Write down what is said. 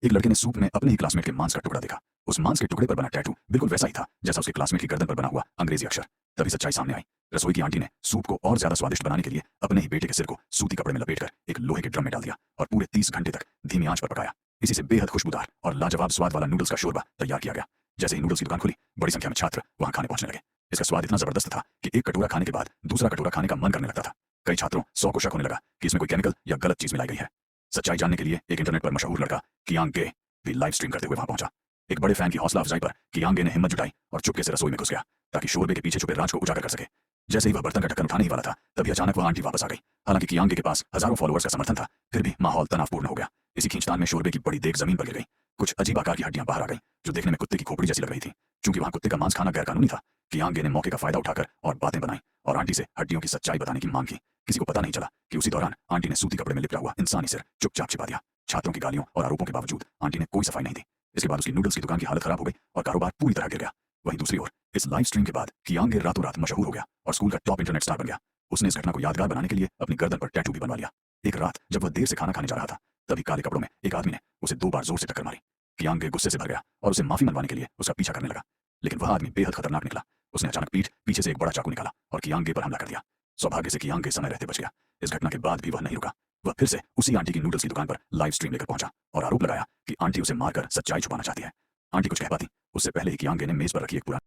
एक लड़के ने सूप में अपने ही क्लासमेट के मांस का टुकड़ा देखा। उस मांस के टुकड़े पर बना टैटू बिल्कुल वैसा ही था जैसा उसके क्लासमेट की गर्दन पर बना हुआ अंग्रेजी अक्षर। तभी सच्चाई सामने आई। रसोई की आंटी ने सूप को और ज्यादा स्वादिष्ट बनाने के लिए अपने ही बेटे के सिर को सूती कपड़े में लपेटकर एक लोहे के ड्रम में डाल दिया और पूरे 30 घंटे तक धीमी आंच पर पकाया। इसी से बेहद खुशबूदार और लाजवाब स्वाद वाला नूडल्स का शोरबा तैयार किया गया। जैसे ही नूडल्स की दुकान खुली, बड़ी संख्या में छात्र वहां खाने पहुंचने लगे। इसका स्वाद इतना जबरदस्त था कि एक कटोरा खाने के बाद दूसरा कटोरा खाने का मन करने लगता था। कई छात्रों 100 को शक होने लगा कि इसमें कोई केमिकल या गलत चीज मिलाई गई है। सच्चाई जानने के लिए एक इंटरनेट पर मशहूर लड़का कियांग गे भी लाइव स्ट्रीम करते हुए वहां पहुंचा। एक बड़े फैन की हौसला अफजाई पर कियांग गे ने हिम्मत जुटाई और चुपके से रसोई में घुस गया ताकि शोरबे के पीछे छुपे राज को उजागर कर सके। जैसे ही वह बर्तन का ढक्कन उठाने ही वाला था, तभी अचानक वह आंटी वापस आ गई। हालांकि कियांग गे के पास हजारों फॉलोअर्स का समर्थन था, फिर भी माहौल तनावपूर्ण हो गया। इसी खींचतान में शोरबे की बड़ी देग जमीन पर गिर गई। कुछ अजीब आकार की हड्डियां बाहर आ गईं, जो देखने में कुत्ते की खोपड़ी जैसी लग रही थी। चूंकि वहां कुत्ते का मांस खाना गैरकानूनी था, कियांग गे ने मौके का फायदा उठाकर और बातें बनाई और आंटी से हड्डियों की सच्चाई बताने की मांग की। किसी को पता नहीं चला कि उसी दौरान आंटी ने सूती कपड़े में लिपटा हुआ इंसानी सिर चुपचाप छिपा दिया। छात्रों की गालियों और आरोपों के बावजूद आंटी ने कोई सफाई नहीं दी। इसके बाद उसकी नूडल्स की दुकान की हालत खराब हो गई और कारोबार पूरी तरह गिर गया। वहीं दूसरी ओर इस लाइव स्ट्रीम के बाद कियांग गे रातों रात मशहूर हो गया और स्कूल का टॉप इंटरनेट स्टार बन गया। उसने इस घटना को यादगार बनाने के लिए अपनी गर्दन पर टैटू भी बनवा लिया। एक रात जब वह देर से खाना खाने जा रहा था, तभी काले कपड़ों में एक आदमी ने उसे 2 बार जोर से टक्कर मारी। कियांग गे गुस्से से भर गया और उसे माफी मनवाने के लिए उसका पीछा करने लगा। लेकिन वह आदमी बेहद खतरनाक निकला। उसने अचानक पीछे से एक बड़ा चाकू निकाला और कियांग गे पर हमला कर दिया। सौभाग्य से कियांग गे समय रहते बच गया। इस घटना के बाद भी वह नहीं रुका। वह फिर से उसी आंटी की नूडल्स की दुकान पर लाइव स्ट्रीम लेकर पहुंचा और आरोप लगाया कि आंटी उसे मारकर सच्चाई छुपाना चाहती है। आंटी कुछ कह पाती उससे पहले ही कियांग गे ने मेज पर रखी एक पुरानी